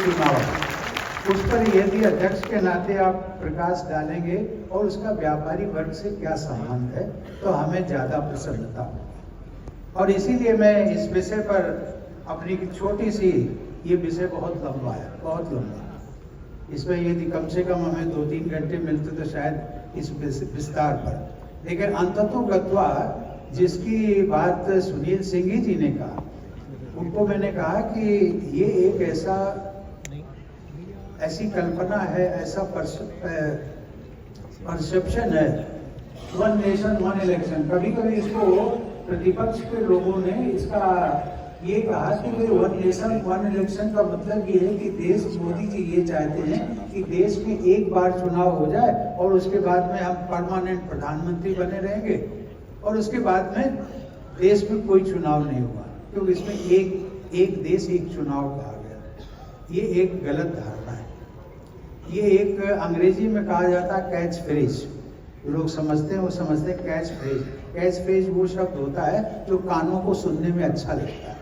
चुनाव उस पर यदि अध्यक्ष के नाते आप प्रकाश डालेंगे और उसका व्यापारी वर्ग से क्या संबंध है तो हमें ज़्यादा प्रसन्नता होगी। और इसीलिए मैं इस विषय पर अपनी छोटी सी, ये विषय बहुत लंबा है, बहुत लंबा। इसमें यदि कम से कम हमें 2-3 घंटे मिलते तो शायद इस विस्तार पर, लेकिन अंततोगत्वा जिसकी बात सुनील सिंह जी ने कहा, उनको मैंने कहा कि ये एक ऐसी कल्पना है, ऐसा परसेप्शन है, वन नेशन वन इलेक्शन। कभी कभी इसको प्रतिपक्ष के लोगों ने इसका ये कहा कि वन नेशन वन इलेक्शन का मतलब ये है कि देश, मोदी जी ये चाहते हैं कि देश में एक बार चुनाव हो जाए और उसके बाद में हम परमानेंट प्रधानमंत्री बने रहेंगे और उसके बाद में देश में कोई चुनाव नहीं होगा, क्योंकि इसमें एक देश एक चुनाव कहा गया। ये एक गलत धारणा है। ये एक अंग्रेजी में कहा जाता है कैच फ्रेज, लोग समझते हैं, वो समझते हैं कैच फ्रेज। कैच फ्रेज वो शब्द होता है जो कानों को सुनने में अच्छा लगता है।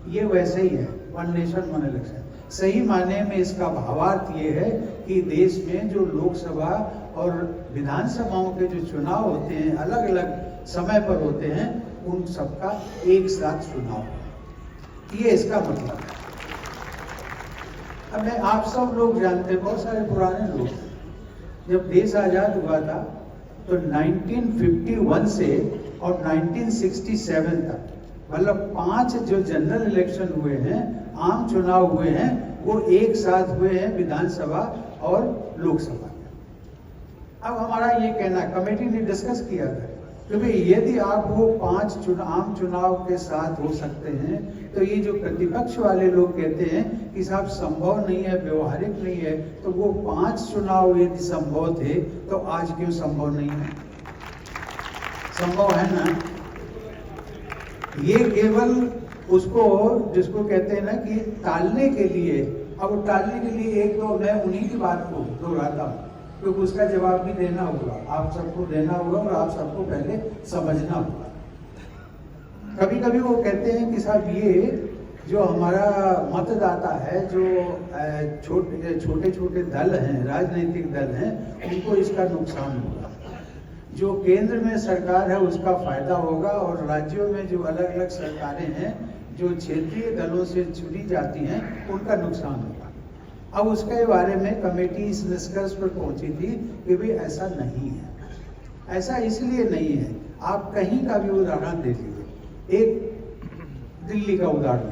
ये वैसे ही है वन नेशन वन इलेक्शन। सही माने में इसका भावार्थ ये है कि देश में जो लोकसभा और विधानसभाओं के जो चुनाव होते हैं, अलग अलग समय पर होते हैं, उन सबका एक साथ चुनाव, ये इसका मतलब है। अब मैं, आप सब लोग जानते हैं, बहुत सारे पुराने लोग, जब देश आजाद हुआ था तो 1951 से और 1967 तक, मतलब 5 जो जनरल इलेक्शन हुए हैं, आम चुनाव हुए हैं, वो एक साथ हुए हैं विधानसभा और लोकसभा। अब हमारा ये कहना, कमेटी ने डिस्कस किया था क्योंकि यदि आप वो 5 आम चुनाव के साथ हो सकते हैं, तो ये जो प्रतिपक्ष वाले लोग कहते हैं कि साहब संभव नहीं है, व्यवहारिक नहीं है, तो वो 5 चुनाव यदि संभव थे तो आज क्यों संभव नहीं है? संभव है ना। ये केवल उसको, जिसको कहते हैं ना कि टालने के लिए, अब टालने के लिए एक तो मैं उन्हीं की बात को दोहराता हूँ क्योंकि उसका जवाब भी देना होगा, आप सबको देना होगा और आप सबको पहले समझना होगा। कभी कभी वो कहते हैं कि साहब ये जो हमारा मतदाता है, जो छोटे छोटे दल हैं, राजनीतिक दल हैं, उनको इसका नुकसान होगा। जो केंद्र में सरकार है उसका फायदा होगा और राज्यों में जो अलग अलग सरकारें हैं, जो क्षेत्रीय दलों से चुनी जाती हैं, उनका नुकसान होगा। अब उसके बारे में कमेटी इस निष्कर्ष पर पहुंची थी कि भाई ऐसा नहीं है। ऐसा इसलिए नहीं है, आप कहीं का भी उदाहरण दे लीजिए। एक दिल्ली का उदाहरण,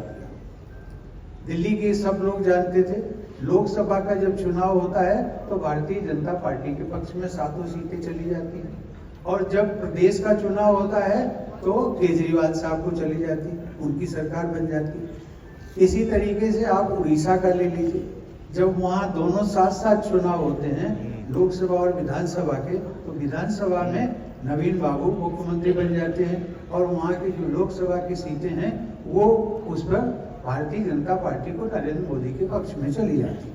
दिल्ली के सब लोग जानते थे, लोकसभा का जब चुनाव होता है तो भारतीय जनता पार्टी के पक्ष में 7 सीटें चली जाती हैं, और जब प्रदेश का चुनाव होता है तो केजरीवाल साहब को चली जाती, उनकी सरकार बन जाती। इसी तरीके से आप उड़ीसा का ले लीजिए, जब वहाँ दोनों साथ साथ चुनाव होते हैं, लोकसभा और विधानसभा के, तो विधानसभा में नवीन बाबू मुख्यमंत्री बन जाते हैं और वहाँ की जो लोकसभा की सीटें हैं वो उस पर भारतीय जनता पार्टी को, नरेंद्र मोदी के पक्ष में चली जाती है।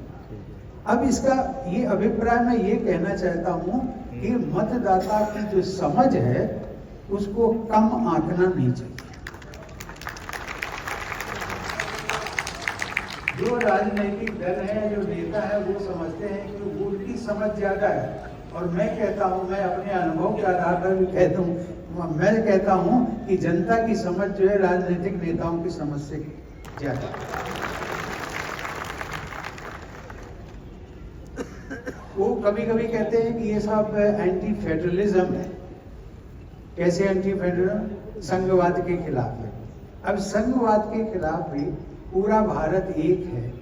अब इसका ये अभिप्राय मैं ये कहना चाहता हूँ कि मतदाता की जो समझ है उसको कम आंकना नहीं चाहिए। जो राजनीतिक दल है, जो नेता है, वो समझते हैं कि उनकी समझ ज्यादा है, और मैं कहता हूं, मैं अपने अनुभव के आधार पर भी कहता हूं, मैं कहता हूं कि जनता की समझ जो है राजनीतिक नेताओं की समझ से ज्यादा। वो कभी कभी कहते हैं कि ये सब एंटी फेडरलिज्म है। कैसे एंटी फेडरलिज्म? संघवाद के खिलाफ है। अब संघवाद के खिलाफ भी पूरा भारत एक है।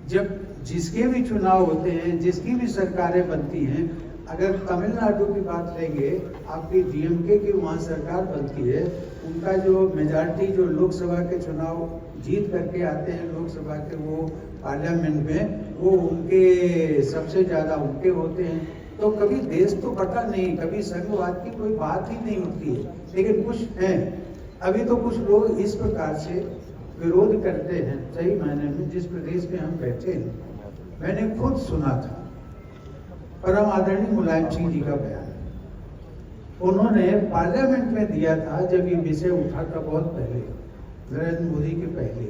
जब जिसके भी चुनाव होते हैं, जिसकी भी सरकारें बनती हैं, अगर तमिलनाडु की बात लेंगे, आपकी डीएमके की वहाँ सरकार बनती है, उनका जो मेजॉरिटी जो लोकसभा के चुनाव जीत करके आते हैं लोकसभा के, वो पार्लियामेंट में, वो उनके सबसे ज़्यादा उनके होते हैं। तो कभी देश तो पता नहीं, कभी संघवाद की कोई बात ही नहीं होती है, लेकिन कुछ हैं। अभी तो कुछ लोग इस प्रकार से विरोध करते हैं, सही मायने में जिस प्रदेश में हम बैठे हैं। मैंने खुद सुना था परम आदरणीय मुलायम सिंह जी का बयान, उन्होंने पार्लियामेंट में दिया था जब ये विषय उठा था, बहुत पहले, नरेंद्र मोदी के पहले।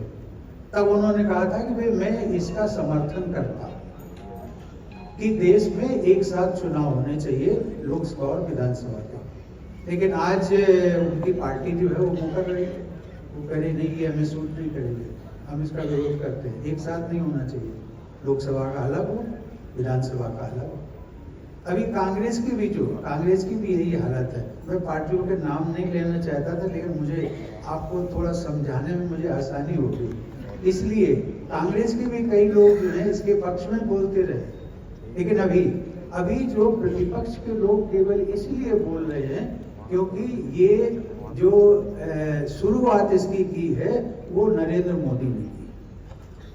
तब उन्होंने कहा था कि भाई मैं इसका समर्थन करता हूं कि देश में एक साथ चुनाव होने चाहिए, लोकसभा और विधानसभा के। लेकिन आज उनकी पार्टी जो है वो मुकर रही है, वो कह रही नहीं, ये हमें सूट नहीं करेगी, हम इसका विरोध करते हैं। एक साथ नहीं होना चाहिए, लोकसभा का अलग हो, विधानसभा का अलग हो। अभी कांग्रेस की भी यही हालत है। मैं पार्टियों के नाम नहीं लेना चाहता था, लेकिन मुझे आपको थोड़ा समझाने में मुझे आसानी होगी, इसलिए कांग्रेस के भी कई लोग जो हैं इसके पक्ष में बोलते रहे। लेकिन अभी जो प्रतिपक्ष के लोग केवल इसलिए बोल रहे हैं क्योंकि ये जो शुरुआत इसकी की है वो नरेंद्र मोदी ने की।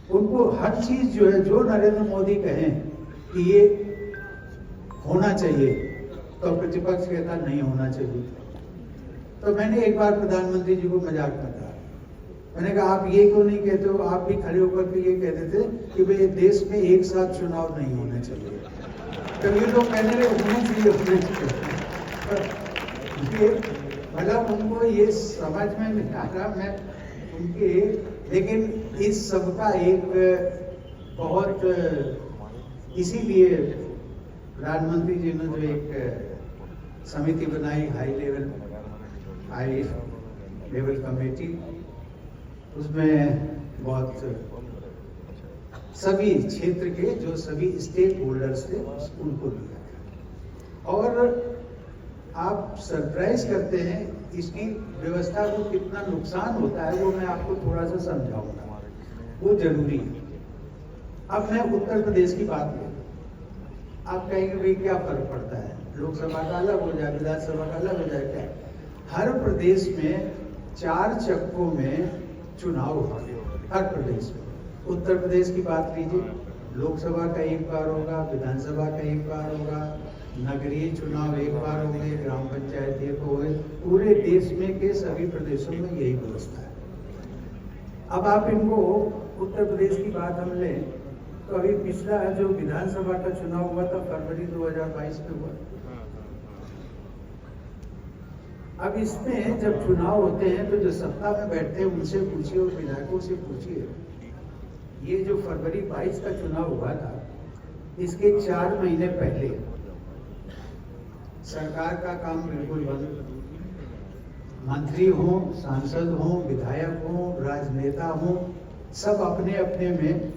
उनको हर चीज जो है, जो नरेंद्र मोदी कहें कि ये होना चाहिए, तो प्रतिपक्ष कहता नहीं होना चाहिए। तो मैंने एक बार प्रधानमंत्री जी को मजाक में कहा, मैंने कहा आप ये क्यों नहीं कहते हो, आप भी खड़े होकर के ये कहते थे कि भाई देश में एक साथ चुनाव नहीं होने चाहिए। तो ये लोग कहने लगे होने चाहिए। मतलब उनको ये समझ में नहीं आ रहा मैं उनके, लेकिन इस सब का एक बहुत, इसीलिए प्रधानमंत्री जी ने जो एक समिति बनाई, हाई लेवल कमेटी, उसमें बहुत सभी क्षेत्र के जो सभी स्टेक होल्डर्स थे उनको दिया। और आप सरप्राइज करते हैं इसकी व्यवस्था को कितना नुकसान होता है, वो मैं आपको थोड़ा सा समझाऊंगा, वो जरूरी है। अब मैं उत्तर प्रदेश की बात करूं, आप कहेंगे भाई क्या फर्क पड़ता है, लोकसभा का अलग हो जाए, विधानसभा का अलग हो जाए, क्या? हर प्रदेश में 4 चक्रों में चुनाव होगा, हर प्रदेश में। उत्तर प्रदेश की बात लीजिए, लोकसभा का एक बार होगा, विधानसभा का एक बार होगा, नगरीय चुनाव एक बार होंगे, ग्राम पंचायत एक होंगे। पूरे देश में के सभी प्रदेशों में यही व्यवस्था है। अब आप इनको उत्तर प्रदेश की बात हम लें तो अभी पिछला जो विधानसभा का चुनाव हुआ था फरवरी 2022 में हुआ। अब इसमें जब चुनाव होते हैं तो जो सत्ता में बैठते हैं उनसे पूछिए और विधायकों से पूछिए, ये जो फरवरी 22 का चुनाव हुआ था इसके 4 महीने पहले सरकार का काम बिल्कुल बंद, मंत्री हों, सांसद हों, विधायक हों, राजनेता हों, सब अपने अपने में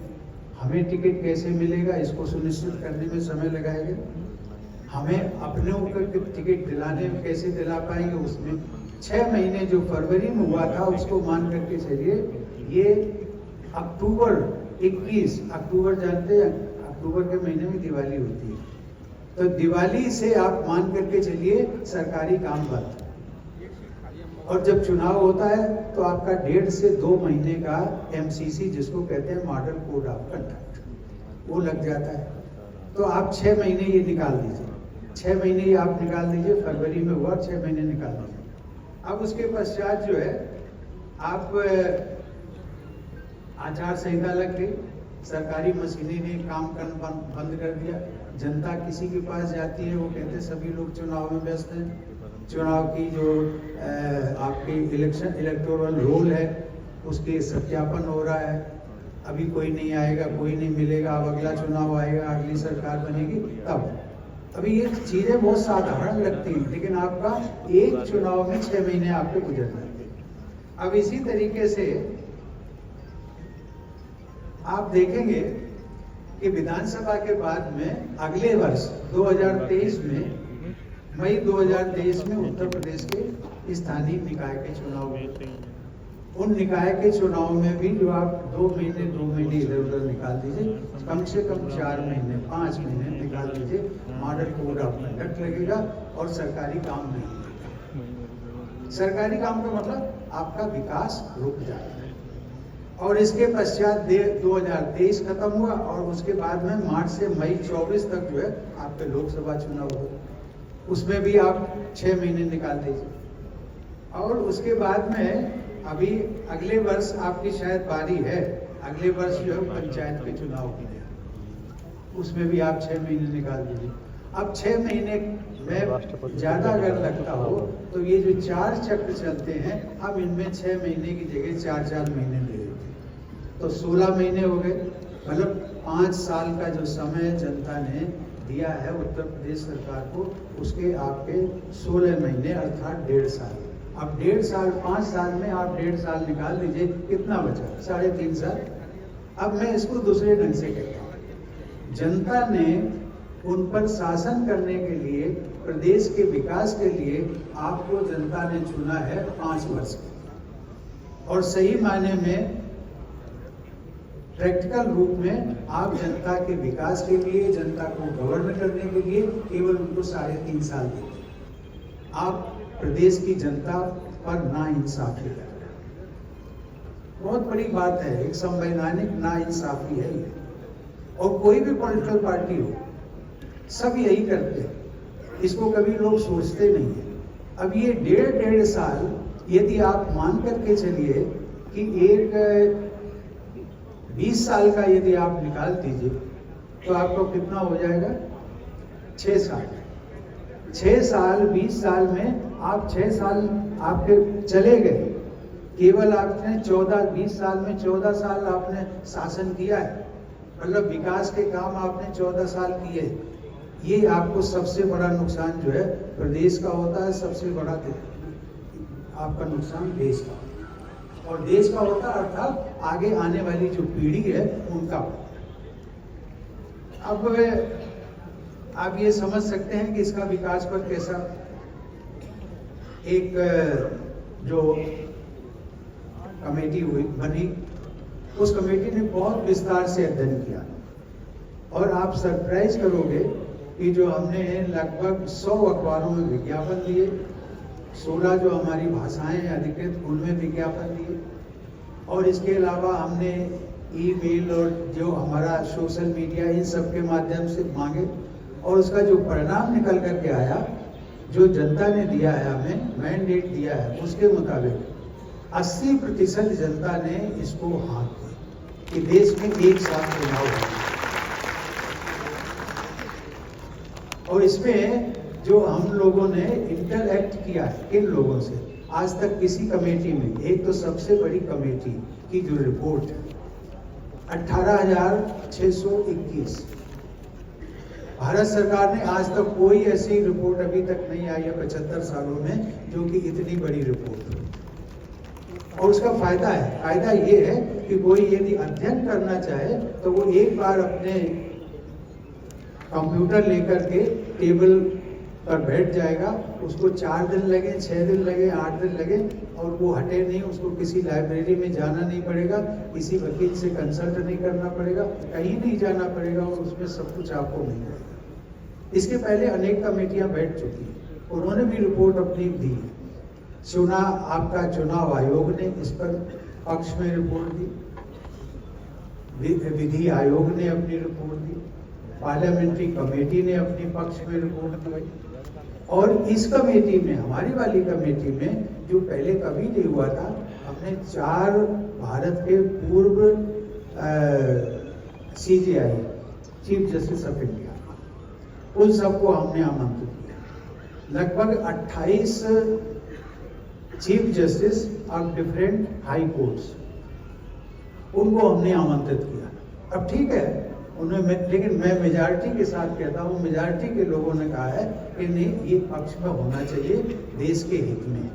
हमें टिकट कैसे मिलेगा इसको सुनिश्चित करने में समय लगाएंगे, हमें अपने ऊपर टिकट दिलाने में कैसे दिला पाएंगे, उसमें 6 महीने जो फरवरी में हुआ था उसको मान करके चलिए। ये अक्टूबर 21 अक्टूबर जानते हैं, अक्टूबर के महीने में दिवाली होती है, तो दिवाली से आप मान करके चलिए सरकारी काम बंद। और जब चुनाव होता है तो आपका 1.5 से 2 महीने का MCC जिसको कहते हैं मॉडल कोड ऑफ कंडक्ट, वो लग जाता है। तो आप 6 महीने ये निकाल दीजिए, 6 महीने ये आप निकाल दीजिए, फरवरी में हुआ 6 महीने निकाल दीजिए। अब उसके पश्चात जो है आप आचार संहिता लग गई, सरकारी मशीनें ने काम करना बंद कर दिया, जनता किसी के पास जाती है वो कहते सभी लोग चुनाव में व्यस्त हैं, चुनाव की जो आपकी इलेक्टोरल रोल है उसके सत्यापन हो रहा है, अभी कोई नहीं आएगा, कोई नहीं मिलेगा, अब अगला चुनाव आएगा, अगली सरकार बनेगी तब। अभी ये चीजें बहुत साधारण लगती हैं, लेकिन आपका एक चुनाव में 6 महीने आपके गुजर जाते हैं। अब इसी तरीके से आप देखेंगे कि विधानसभा के बाद में अगले वर्ष 2023 में मई 2023 में उत्तर प्रदेश के स्थानीय निकाय के चुनाव होते हैं। उन निकाय के चुनाव में भी जो आप 2 महीने इधर उधर निकाल दीजिए, कम से कम 4 महीने 5 महीने निकाल दीजिए, मॉडल कोड ऑफ कंडक्ट लगेगा और सरकारी काम नहीं लगेगा। सरकारी काम का मतलब आपका विकास रुक जाएगा। और इसके पश्चात 2023 खत्म हुआ और उसके बाद में मार्च से मई 24 तक जो है आपके लोकसभा चुनाव हुए, उसमें भी आप 6 महीने निकाल दीजिए। और उसके बाद में अभी अगले वर्ष आपकी शायद बारी है, अगले वर्ष जो है पंचायत के चुनाव की है, उसमें भी आप 6 महीने निकाल दीजिए। अब 6 महीने में ज्यादा अगर लगता हो तो ये जो 4 चक्र चलते हैं, हम इनमें 6 महीने की जगह 4-4 महीने ले लेते हैं, तो तो 16 महीने हो गए, मतलब 5 साल का जो समय जनता ने दिया है उत्तर प्रदेश सरकार को, उसके आपके 16 महीने अर्थात 1.5 साल। अब 1.5 साल, 5 साल में आप 1.5 साल निकाल लीजिए, कितना बचा? 3.5 साल। अब मैं इसको दूसरे ढंग से कहता हूँ, जनता ने उन पर शासन करने के लिए, प्रदेश के विकास के लिए आपको जनता ने चुना है 5 वर्ष के, और सही मायने में प्रैक्टिकल रूप में आप जनता के विकास के लिए, जनता को गवर्न करने के लिए केवल उनको 3.5 साल देते। आप प्रदेश की जनता पर नाइंसाफी कर रहे हैं। बहुत बड़ी बात है, एक संवैधानिक नाइंसाफी है ये। और कोई भी पॉलिटिकल पार्टी हो, सब यही करते हैं, इसको कभी लोग सोचते नहीं है। अब ये 1.5 साल यदि आप मान करके चलिए कि एक 20 साल का यदि आप निकाल दीजिए तो आपको कितना हो जाएगा? 6 साल। 6 साल, 20 साल में आप 6 साल आपके चले गए, केवल आपने 20 साल में 14 साल आपने शासन किया है, मतलब विकास के काम आपने 14 साल किए। ये आपको सबसे बड़ा नुकसान जो है प्रदेश का होता है, सबसे बड़ा आपका नुकसान देश का, और देश का होता है अर्थात आगे आने वाली जो पीढ़ी है उनका। अब आप ये समझ सकते हैं कि इसका विकास पर कैसा एक जो कमेटी हुई बनी, उस कमेटी ने बहुत विस्तार से अध्ययन किया, और आप सरप्राइज करोगे कि जो हमने लगभग 100 अखबारों में विज्ञापन दिए, 16 जो हमारी भाषाएं हैं अधिकृत उनमें विज्ञापन दिए, और इसके अलावा हमने ईमेल और जो हमारा सोशल मीडिया इन सब के माध्यम से मांगे, और उसका जो परिणाम निकल करके आया, जो जनता ने दिया है, हमें मैंडेट दिया है, उसके मुताबिक 80% जनता ने इसको हाँ की कि देश में एक साथ चुनाव होगा। और इसमें जो हम लोगों ने इंटरैक्ट किया है किन लोगों से, आज तक किसी कमेटी में, एक तो सबसे बड़ी कमेटी की जो रिपोर्ट है 18,621, भारत सरकार ने आज तक कोई ऐसी रिपोर्ट अभी तक नहीं आई है 75 सालों में जो कि इतनी बड़ी रिपोर्ट हो। और उसका फायदा है, फायदा ये है कि कोई यदि अध्ययन करना चाहे तो वो एक बार अपने कंप्यूटर लेकर के टेबल पर बैठ जाएगा, उसको 4 दिन लगे, 6 दिन लगे, 8 दिन लगे, और वो हटे नहीं, उसको किसी लाइब्रेरी में जाना नहीं पड़ेगा, किसी वकील से कंसल्ट नहीं करना पड़ेगा, कहीं नहीं जाना पड़ेगा, और उसमें सब कुछ आपको मिल जाएगा। इसके पहले अनेक कमेटियां बैठ चुकी हैं, उन्होंने भी रिपोर्ट अपनी दी है। आपका चुनाव आयोग ने इस पर पक्ष में रिपोर्ट दी, विधि आयोग ने अपनी रिपोर्ट दी, पार्लियामेंट्री कमेटी ने अपने पक्ष में रिपोर्ट दी, और इस कमेटी में, हमारी वाली कमेटी में, जो पहले कभी नहीं हुआ था, हमने 4 भारत के पूर्व CJI, chief justice of India, उन सबको हमने आमंत्रित किया। लगभग 28 chief justice of different high courts, उनको हमने आमंत्रित किया। अब ठीक है, उन्हें, लेकिन मैं मेजॉरिटी के साथ कहता हूँ, मेजॉरिटी के लोगों ने कहा है कि नहीं, ये पक्ष में होना चाहिए देश के हित में।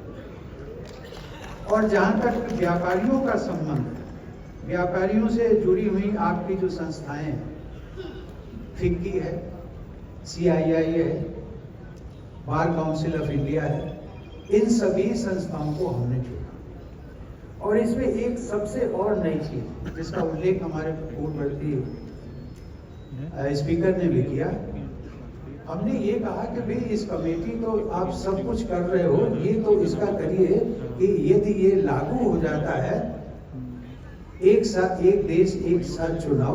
और जहाँ तक व्यापारियों का संबंध है, व्यापारियों से जुड़ी हुई आपकी जो संस्थाएं हैं, फिक्की है, CII है, बार काउंसिल ऑफ इंडिया है, इन सभी संस्थाओं को हमने जोड़ा। और इसमें एक सबसे और नई चीज जिसका उल्लेख हमारे पूर्ववर्ती स्पीकर ने भी किया, हमने ये कहा कि भाई इस कमेटी तो आप सब कुछ कर रहे हो, ये तो इसका करिए कि यदि ये लागू हो जाता है, एक साथ एक देश एक साथ चुनाव,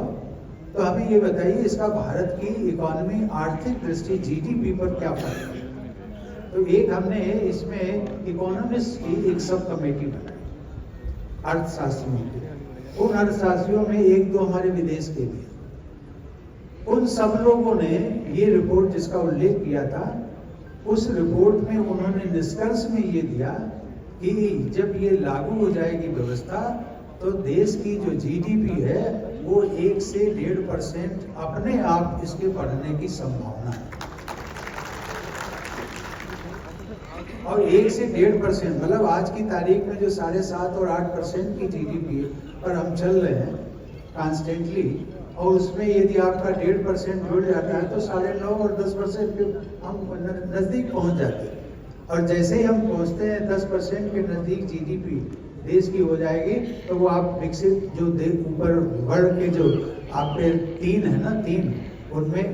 तो हमें ये बताइए इसका भारत की इकोनॉमी, आर्थिक दृष्टि, GDP पर क्या फर्क है। तो एक हमने इसमें इकोनॉमिस्ट की एक सब कमेटी बनाई, अर्थशास्त्रियों की। उन अर्थशास्त्रियों में 1-2 हमारे विदेश के भी, उन सब लोगों ने ये रिपोर्ट जिसका उल्लेख किया था, उस रिपोर्ट में उन्होंने निष्कर्ष में ये दिया कि जब ये लागू हो जाएगी व्यवस्था, तो देश की जो जीडीपी है वो 1 से 1.5% अपने आप इसके बढ़ने की संभावना है। और 1 से 1.5% मतलब आज की तारीख में जो 7.5 और 8% की जीडीपी पर हम चल रहे हैं कॉन्स्टेंटली, और उसमें यदि आपका 1.5% जुड़ जाता है तो 9.5 और 10% के हम नजदीक पहुंच जाते हैं। और जैसे ही हम पहुंचते हैं 10% के नजदीक जीडीपी देश की हो जाएगी, तो वो आप विकसित जो ऊपर बढ़ के जो आपके 3 है ना, 3 उनमें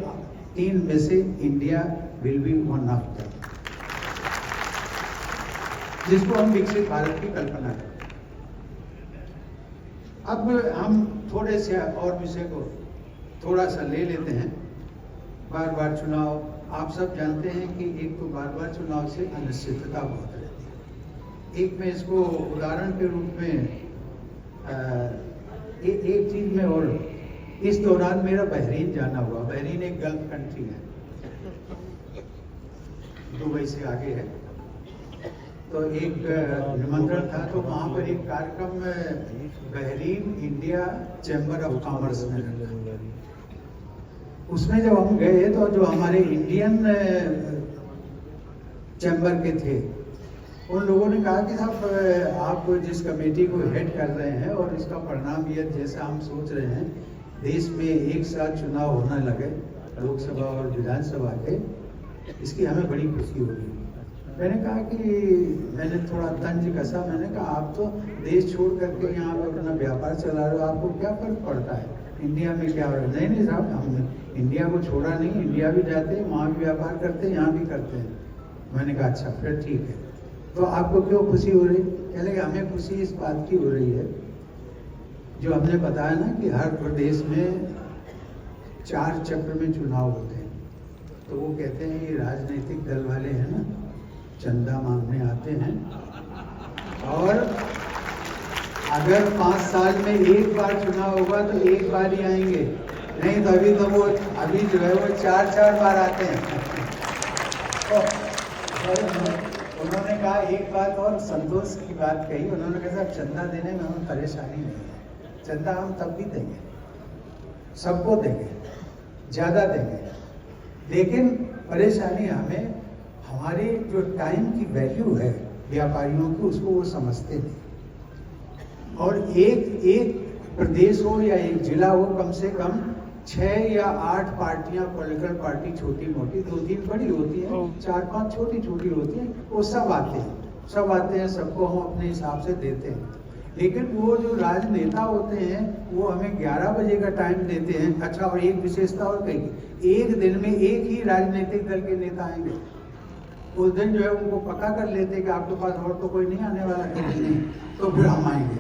3 में से India will be one of the, जिसको हम विकसित भारत की कल्पना करते हैं। अब हम थोड़े से और विषय को थोड़ा सा ले लेते हैं। बार बार चुनाव, आप सब जानते हैं कि एक तो बार बार चुनाव से अनिश्चितता बहुत रहती है। एक में इसको उदाहरण के रूप में एक चीज में, और इस दौरान मेरा बहरीन जाना हुआ। बहरीन एक गल्फ कंट्री है, दुबई से आगे है। तो एक निमंत्रण था, तो वहाँ पर एक कार्यक्रम Bahrain India chamber of commerce में, उसमें जब हम गए तो जो हमारे इंडियन चैम्बर के थे, उन लोगों ने कहा कि साहब आप जिस कमेटी को हेड कर रहे हैं और इसका परिणाम ये जैसा हम सोच रहे हैं, देश में एक साथ चुनाव होने लगे, लोकसभा और विधानसभा के, इसकी हमें बड़ी खुशी हो रही है। मैंने कहा कि मैंने थोड़ा तंज कसा, मैंने कहा आप तो देश छोड़ करके यहाँ पे अपना व्यापार चला रहे हो, आपको क्या फर्क पड़ता है, इंडिया में क्या हो रहा है? नहीं साहब, हमने इंडिया को छोड़ा नहीं, इंडिया भी जाते हैं, वहाँ भी व्यापार करते हैं, यहाँ भी करते हैं। मैंने कहा अच्छा फिर ठीक है, तो आपको क्यों खुशी हो रही? कह लगे हमें खुशी इस बात की हो रही है, जो हमने बताया ना कि हर प्रदेश में 4 चक्र में चुनाव होते हैं। तो वो कहते हैं ये राजनीतिक दल वाले हैं ना, चंदा मांगने आते हैं, और अगर 5 साल में एक बार चुनाव होगा तो एक बार ही आएंगे, नहीं तो अभी जो है वो 4 बार आते हैं। तो उन्होंने कहा एक बात और संतोष की बात कही, उन्होंने कहा चंदा देने में हमें परेशानी नहीं है, चंदा हम तब भी देंगे, सबको देंगे, ज्यादा देंगे, लेकिन परेशानी हमें हमारे जो टाइम की वैल्यू है व्यापारियों की, उसको वो समझते नहीं। और एक प्रदेश हो या एक जिला हो, कम से कम 6 या 8 पार्टियां, पॉलिटिकल पार्टी छोटी मोटी, 2-3 बड़ी होती हैं, 4-5 छोटी छोटी होती हैं, वो सब आते हैं, सबको हम अपने हिसाब से देते हैं। लेकिन वो जो राजनेता होते हैं वो हमें 11 बजे का टाइम देते हैं। अच्छा, और एक विशेषता और कही, एक दिन में एक ही राजनीतिक दल के नेता आएंगे। उस दिन जो है उनको पक्का कर लेते हैं कि आपके पास और तो कोई नहीं आने वाला है, नहीं तो फिर हम आएंगे,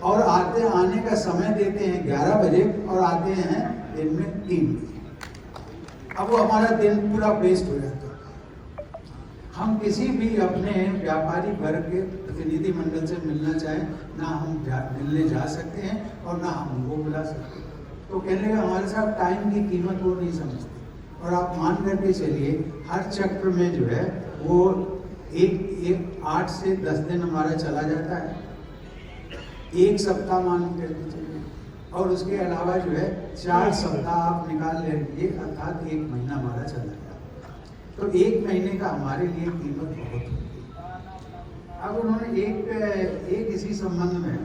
और आने का समय देते हैं 11 बजे और आते हैं दिन में 3 बजे। अब वो हमारा दिन पूरा वेस्ट हो जाता है। हम किसी भी अपने व्यापारी वर्ग के प्रतिनिधि मंडल से मिलना चाहें, ना हम मिलने जा सकते हैं और ना हम उनको बुला सकते हैं। तो कहने लगा हमारे साथ टाइम की कीमत वो नहीं समझते। और आप मान करके चलिए हर चक्र में जो है वो एक 8 से 10 दिन हमारा चला जाता है, 1 सप्ताह मान करके चलिए, और उसके अलावा जो है 4 सप्ताह आप निकाल लेंगे, अर्थात 1 महीना हमारा चला जाता है। तो 1 महीने का हमारे लिए कीमत बहुत होती है। अब उन्होंने एक इसी संबंध में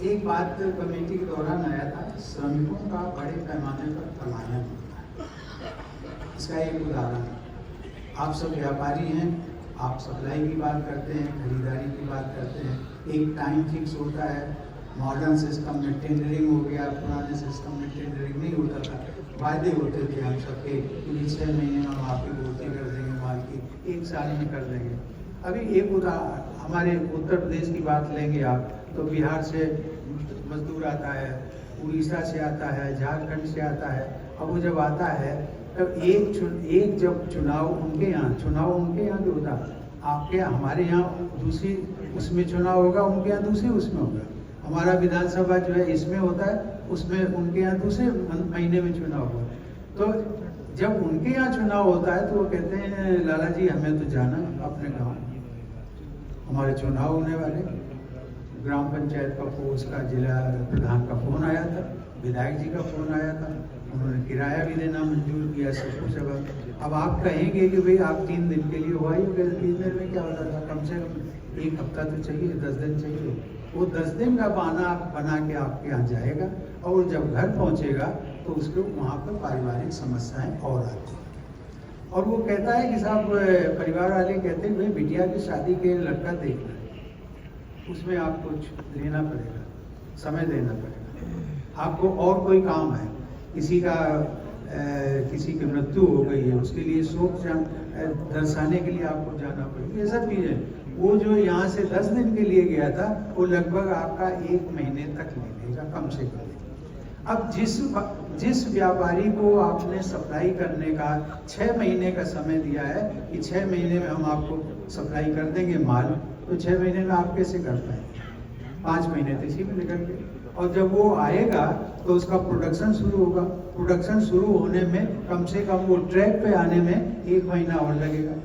एक बात कमेटी के दौरान आया था, श्रमिकों का बड़े पैमाने पर पलायन होता है। इसका एक उदाहरण, आप सब व्यापारी हैं, आप सप्लाई की बात करते हैं, खरीदारी की बात करते हैं, एक टाइम फिक्स होता है। मॉडर्न सिस्टम में टेंडरिंग हो गया, पुराने सिस्टम में टेंडरिंग नहीं होता था, वायदे होते थे हम सबके, 6 महीने में हम आपकी पूर्ति कर देंगे माल की, 1 साल में कर देंगे। अभी एक उदाहरण हमारे उत्तर प्रदेश की बात लेंगे आप, तो बिहार से मजदूर आता है, उड़ीसा से आता है, झारखंड से आता है। अब वो जब आता है तब एक जब चुनाव उनके यहाँ भी होता, आपके हमारे यहाँ दूसरी उसमें चुनाव होगा, उनके यहाँ दूसरी उसमें होगा। हमारा विधानसभा जो है इसमें होता है, उसमें उनके यहाँ दूसरे महीने में चुनाव होगा। तो जब उनके यहाँ चुनाव होता है तो वो कहते हैं लाला जी हमें तो जाना अपने गाँव, हमारे चुनाव होने वाले। ग्राम पंचायत का उसका जिला प्रधान का फ़ोन आया था, विधायक जी का फ़ोन आया था, उन्होंने किराया भी देना मंजूर किया, सब कुछ। अब आप कहेंगे कि भाई आप 3 दिन के लिए हुआ ही, 3 दिन में क्या होता था, कम से कम 1 हफ्ता तो चाहिए, 10 दिन चाहिए। वो 10 दिन का बहाना बना के आपके यहाँ जाएगा और जब घर पहुँचेगा तो उसको वहाँ पर पारिवारिक समस्याएं और आती हैं। और वो कहता है कि साहब, परिवार वाले कहते हैं भाई बिटिया की शादी के लड़का देखना है, उसमें आपको लेना पड़ेगा, समय देना पड़ेगा, आपको और कोई काम है, किसी की मृत्यु हो गई है, उसके लिए शोक दर्शाने के लिए आपको जाना पड़ेगा, ये सब चीज़ें। वो जो यहाँ से 10 दिन के लिए गया था वो लगभग आपका 1 महीने तक ले लेगा कम से कम। अब जिस व्यापारी को आपने सप्लाई करने का 6 महीने का समय दिया है कि 6 महीने में हम आपको सप्लाई कर देंगे माल, तो 6 महीने में आप कैसे कर पाएंगे? 5 महीने तो इसी में निकल गए। और जब वो आएगा तो उसका प्रोडक्शन शुरू होगा, प्रोडक्शन शुरू होने में कम से कम वो ट्रैक पे आने में 1 महीना और लगेगा।